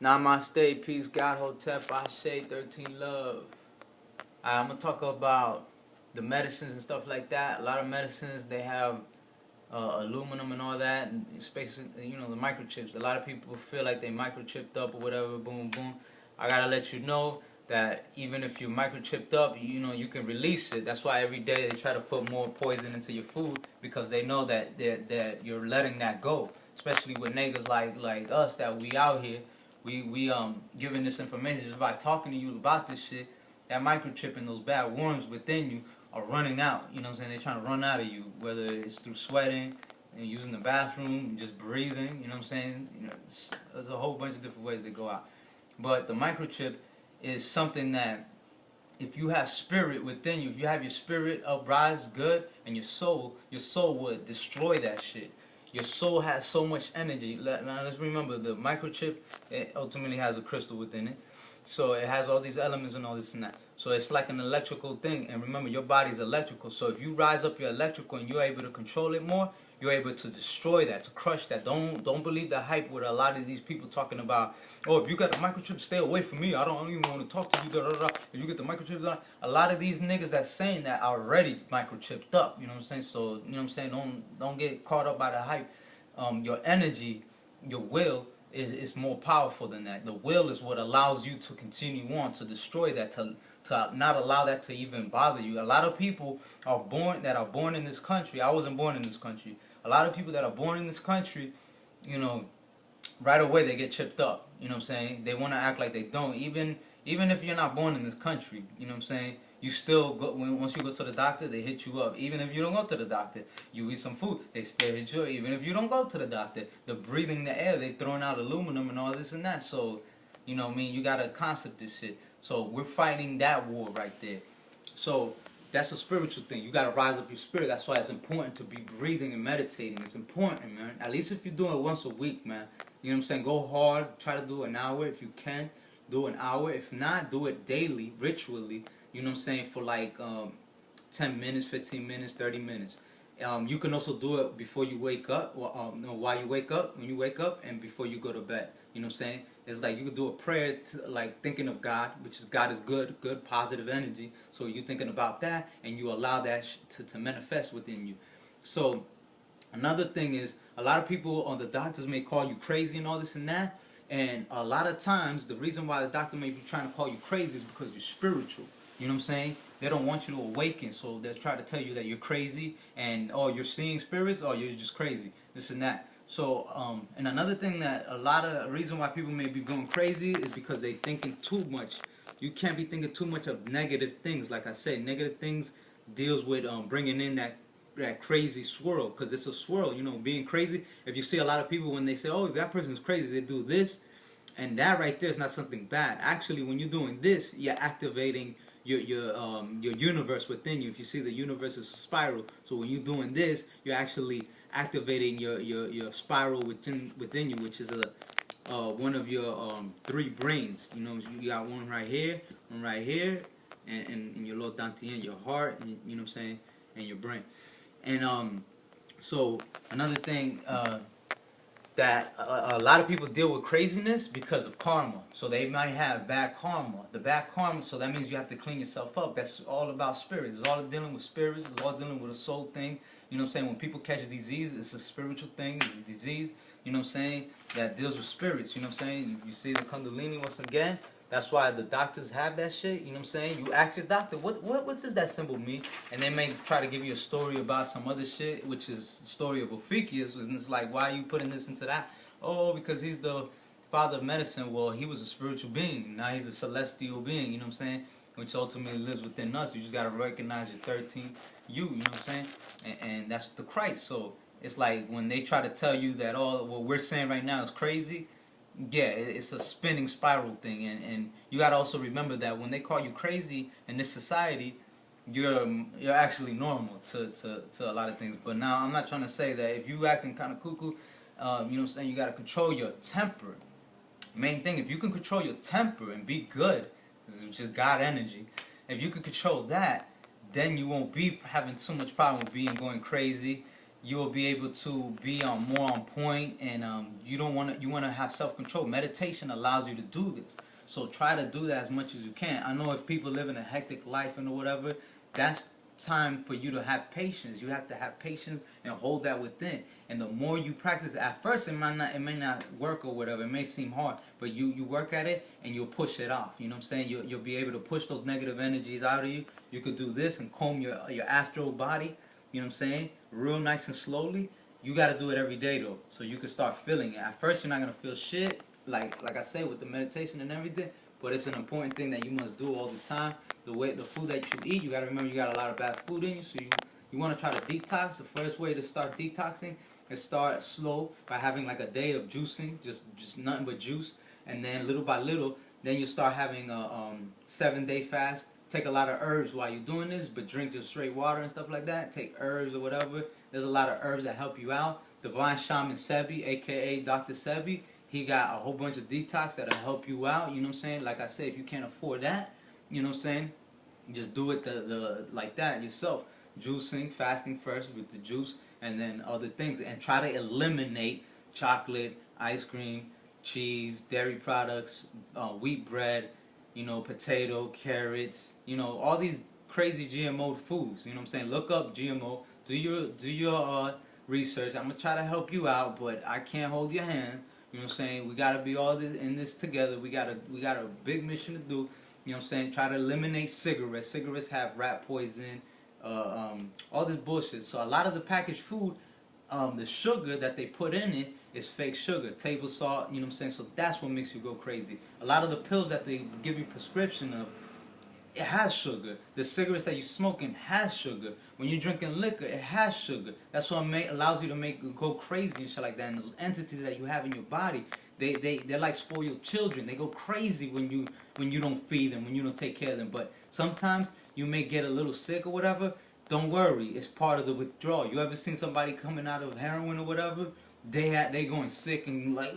Namaste, peace, God, HOTEP, ASHE, 13 love. I'm going to talk about the medicines and stuff like that. A lot of medicines, they have aluminum and all that, and especially, you know, the microchips. A lot of people feel like they microchipped up or whatever, boom, boom. I got to let you know that even if you're microchipped up, you know, you can release it. That's why every day they try to put more poison into your food, because they know that you're letting that go. Especially with niggas like us that we out here. We giving this information just by talking to you about this shit. That microchip and those bad worms within you are running out. You know what I'm saying? They're trying to run out of you, whether it's through sweating and using the bathroom, just breathing. You know what I'm saying? You know, there's a whole bunch of different ways they go out. But the microchip is something that, if you have spirit within you, if you have your spirit uprise good, and your soul would destroy that shit. Your soul has so much energy. Now let's remember, the microchip, it ultimately has a crystal within it. So it has all these elements and all this and that. So it's like an electrical thing. And remember, your body's electrical. So if you rise up your electrical and you're able to control it more, you're able to destroy that, to crush that. Don't believe the hype with a lot of these people talking about, oh, if you got the microchip, stay away from me. I don't even want to talk to you. Da, da, da. If you get the microchip, a lot of these niggas that's saying that are already microchipped up. You know what I'm saying? So, you know what I'm saying? Don't get caught up by the hype. Your energy, your will is more powerful than that. The will is what allows you to continue on, to destroy that, to not allow that to even bother you. A lot of people are born in this country. I wasn't born in this country. A lot of people that are born in this country, you know, right away they get chipped up. You know what I'm saying? They want to act like they don't. Even if you're not born in this country, you know what I'm saying? You still go, once you go to the doctor, they hit you up. Even if you don't go to the doctor, you eat some food, they still hit you up. Even if you don't go to the doctor, the breathing the air, they throwing out aluminum and all this and that. So, you know what I mean? You gotta concept this shit. So we're fighting that war right there. So that's a spiritual thing. You gotta rise up your spirit. That's why it's important to be breathing and meditating. It's important, man. At least if you're doing it once a week, man. You know what I'm saying? Go hard. Try to do an hour if you can. Do an hour. If not, do it daily, ritually. You know what I'm saying? For like 10 minutes, 15 minutes, 30 minutes. You can also do it before you wake up, or no, while you wake up, when you wake up, and before you go to bed. You know what I'm saying? It's like you could do a prayer, like thinking of God, which is God is good, positive energy. So you're thinking about that, and you allow that to manifest within you. So another thing is, a lot of people, or the doctors may call you crazy and all this and that. And a lot of times, the reason why the doctor may be trying to call you crazy is because you're spiritual. You know what I'm saying? They don't want you to awaken, so they'll try to tell you that you're crazy, and oh, you're seeing spirits, or you're just crazy, this and that. So, and another thing that a reason why people may be going crazy is because they thinking too much. You can't be thinking too much of negative things. Like I said, negative things deals with bringing in that crazy swirl, because it's a swirl, you know, being crazy. If you see a lot of people, when they say, oh, that person's crazy, they do this, and that right there is not something bad. Actually, when you're doing this, you're activating your universe within you. If you see, the universe is a spiral, so when you're doing this, you're actually activating your spiral within you, which is one of your 3 brains. You know, you got one right here, and your little dantian, your heart, and you know what I'm saying, and your brain. And so another thing that a lot of people deal with craziness because of karma. So they might have bad karma. The bad karma, so that means you have to clean yourself up. That's all about spirits. It's all dealing with spirits. It's all dealing with a soul thing. You know what I'm saying? When people catch a disease, it's a spiritual thing. It's a disease, you know what I'm saying, that deals with spirits. You know what I'm saying? You see the Kundalini once again. That's why the doctors have that shit. You know what I'm saying? You ask your doctor, what does that symbol mean? And they may try to give you a story about some other shit, which is the story of Ophiuchus. And it's like, why are you putting this into that? Oh, because he's the father of medicine. Well, he was a spiritual being. Now he's a celestial being, you know what I'm saying? Which ultimately lives within us. You just got to recognize your 13th you know what I'm saying? And that's the Christ. So it's like when they try to tell you that all what we're saying right now is crazy, yeah, it's a spinning spiral thing. And you got to also remember that when they call you crazy in this society, you're actually normal to a lot of things. But now I'm not trying to say that if you acting kind of cuckoo, you know what I'm saying, you got to control your temper. Main thing, if you can control your temper and be good, which is God energy, if you can control that, then you won't be having too much problem with going crazy. you will be able to be more on point, and you want to have self-control. Meditation allows you to do this, so try to do that as much as you can. I know if people live in a hectic life and whatever, that's time for you to have patience. You have to have patience and hold that within. And the more you practice, at first it may not work or whatever. It may seem hard, but you work at it and you'll push it off. You know what I'm saying? You'll be able to push those negative energies out of you. You could do this and comb your astral body. You know what I'm saying? Real nice and slowly. You got to do it every day though, so you can start feeling it. At first you're not gonna feel shit, like I say, with the meditation and everything. But it's an important thing that you must do all the time. The food that you eat, you got to remember you got a lot of bad food in you, so you want to try to detox. The first way to start detoxing is start slow by having like a day of juicing, just nothing but juice, and then little by little, then you start having a 7-day fast. Take a lot of herbs while you're doing this, but drink just straight water and stuff like that. Take herbs or whatever. There's a lot of herbs that help you out. Divine Shaman Sebi, aka Dr. Sebi, he got a whole bunch of detox that'll help you out. You know what I'm saying? Like I said, if you can't afford that, you know what I'm saying, just do it like that yourself. Juicing, fasting first with the juice, and then other things. And try to eliminate chocolate, ice cream, cheese, dairy products, wheat bread, you know, potato, carrots, you know, all these crazy GMO foods. You know what I'm saying? Look up GMO. Do your research. I'm gonna try to help you out, but I can't hold your hand. You know what I'm saying? We gotta be all in this together. We got a big mission to do. You know what I'm saying? Try to eliminate cigarettes. Cigarettes have rat poison, all this bullshit. So a lot of the packaged food, the sugar that they put in it is fake sugar, table salt. You know what I'm saying? So that's what makes you go crazy. A lot of the pills that they give you prescription of, it has sugar. The cigarettes that you're smoking has sugar. When you're drinking liquor, it has sugar. That's what allows you to go crazy and shit like that. And those entities that you have in your body, they're like spoiled children. They go crazy when you don't feed them, when you don't take care of them. But sometimes you may get a little sick or whatever. Don't worry, it's part of the withdrawal. You ever seen somebody coming out of heroin or whatever? They going sick and like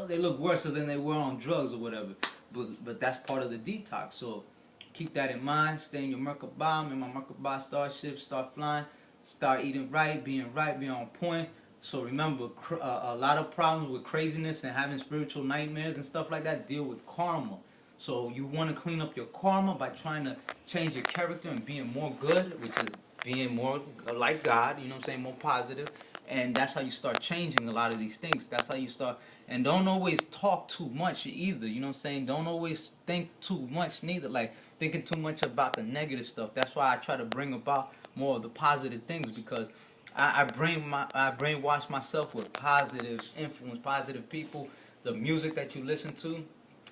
they look worse than they were on drugs or whatever. But that's part of the detox. So keep that in mind. Stay in your Merkaba. In my Merkaba starship, start flying, start eating right, being on point. So remember, a lot of problems with craziness and having spiritual nightmares and stuff like that deal with karma. So you want to clean up your karma by trying to change your character and being more good, which is being more like God, you know what I'm saying, more positive. And that's how you start changing a lot of these things. That's how you start. And don't always talk too much either, you know what I'm saying? Don't always think too much neither, like thinking too much about the negative stuff. That's why I try to bring about more of the positive things, because I brainwash myself with positive influence, positive people. The music that you listen to,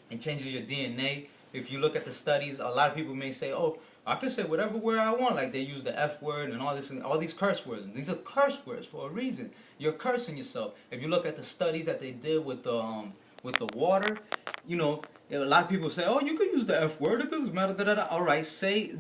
it changes your DNA. If you look at the studies, a lot of people may say, oh, I can say whatever word I want. Like they use the F word and all this, and all these curse words. These are curse words for a reason. You're cursing yourself. If you look at the studies that they did with the water, you know, a lot of people say, oh, you could use the F word. It doesn't matter. Da, da, da. All right,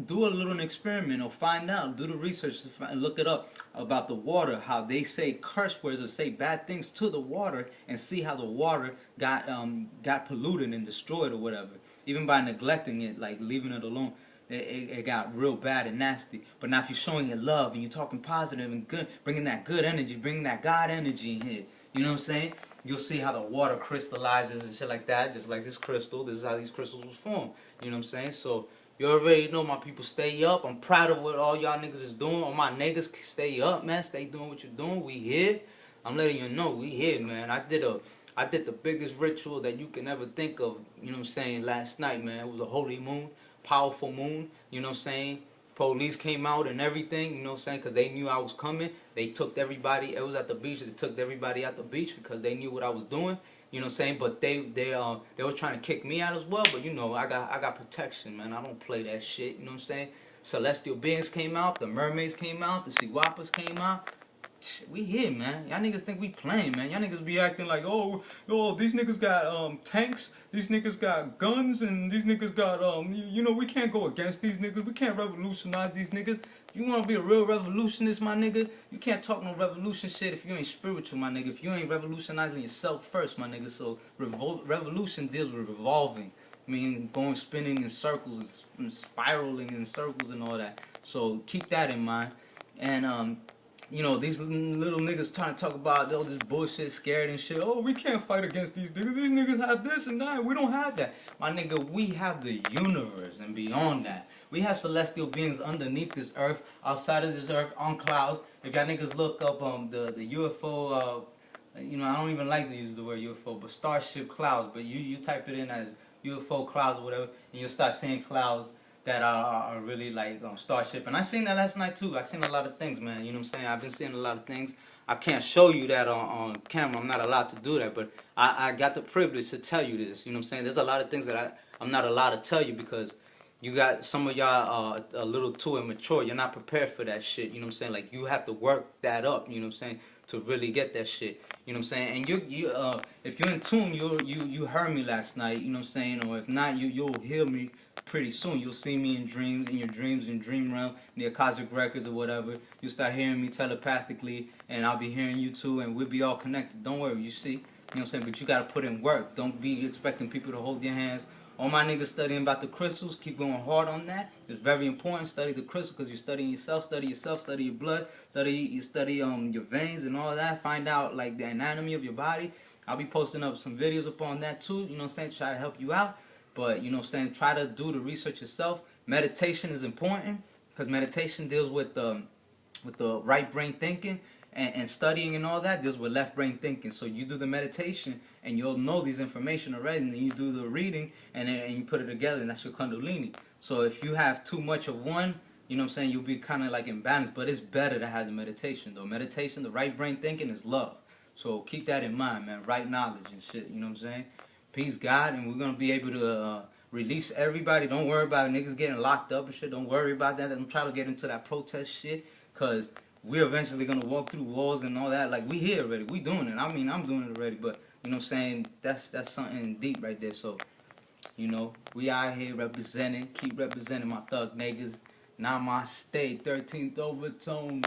do a little experiment or find out. Do the research and look it up about the water. How they say curse words or say bad things to the water, and see how the water got polluted and destroyed or whatever. Even by neglecting it, like leaving it alone. It got real bad and nasty. But now if you're showing your love and you're talking positive and good, bringing that good energy, bringing that God energy in here, you know what I'm saying? You'll see how the water crystallizes and shit like that, just like this crystal. This is how these crystals was formed. You know what I'm saying? So you already know, my people, stay up. I'm proud of what all y'all niggas is doing. All my niggas, stay up, man. Stay doing what you're doing. We here. I'm letting you know we here, man. I did the biggest ritual that you can ever think of, you know what I'm saying, last night, man. It was a holy moon. Powerful moon, you know what I'm saying? Police came out and everything, you know what I'm saying, because they knew I was coming. They took everybody, it was at the beach, they took everybody at the beach because they knew what I was doing, you know what I'm saying? But they were trying to kick me out as well, but you know, I got protection, man. I don't play that shit, you know what I'm saying? Celestial beings came out, the mermaids came out, the Siwapas came out. We here, man. Y'all niggas think we playing, man. Y'all niggas be acting like, oh, these niggas got tanks, these niggas got guns, and these niggas got you know, we can't go against these niggas. We can't revolutionize these niggas. If you want to be a real revolutionist, my nigga, you can't talk no revolution shit if you ain't spiritual, my nigga. If you ain't revolutionizing yourself first, my nigga. So revolution deals with revolving. I mean, going spinning in circles and spiraling in circles and all that. So keep that in mind. And you know, these little niggas trying to talk about all this bullshit, scared and shit. Oh, we can't fight against these niggas. These niggas have this and that. We don't have that. My nigga, we have the universe and beyond that. We have celestial beings underneath this earth, outside of this earth, on clouds. If y'all niggas look up the UFO, you know, I don't even like to use the word UFO, but starship clouds. But you type it in as UFO clouds or whatever, and you'll start seeing clouds that are really like starship. And I seen that last night too. I seen a lot of things, man. You know what I'm saying? I've been seeing a lot of things. I can't show you that on camera. I'm not allowed to do that. But I got the privilege to tell you this. You know what I'm saying? There's a lot of things that I'm not allowed to tell you because you got some of y'all a little too immature. You're not prepared for that shit. You know what I'm saying? Like, you have to work that up. You know what I'm saying? To really get that shit. You know what I'm saying? And you if you're in tune, you heard me last night. You know what I'm saying? Or if not, you'll hear me pretty soon. You'll see me in dreams, in your dreams, in dream realm, near cosmic records or whatever. You'll start hearing me telepathically, and I'll be hearing you too, and we'll be all connected. Don't worry, you see. You know what I'm saying? But you gotta put in work. Don't be expecting people to hold your hands. All my niggas studying about the crystals, keep going hard on that. It's very important. Study the crystals because you're studying yourself, study your blood, study your veins and all that. Find out like the anatomy of your body. I'll be posting up some videos upon that too, you know what I'm saying, to try to help you out. But you know what I'm saying, try to do the research yourself. Meditation is important because meditation deals with the right brain thinking. And studying and all that deals with left brain thinking. So you do the meditation and you'll know these information already, and then you do the reading and you put it together, and that's your kundalini. So if you have too much of one, you know what I'm saying, you'll be kind of like imbalanced. But it's better to have the meditation though. Meditation, the right brain thinking is love. So keep that in mind, man. Right knowledge and shit, you know what I'm saying? Peace, God, and we're going to be able to release everybody. Don't worry about niggas getting locked up and shit. Don't worry about that. Don't try to get into that protest shit, because we're eventually going to walk through walls and all that. Like, we here already. We doing it. I mean, I'm doing it already. But, you know what I'm saying? That's something deep right there. So, you know, we out here representing. Keep representing my thug niggas. Namaste. 13th overtone.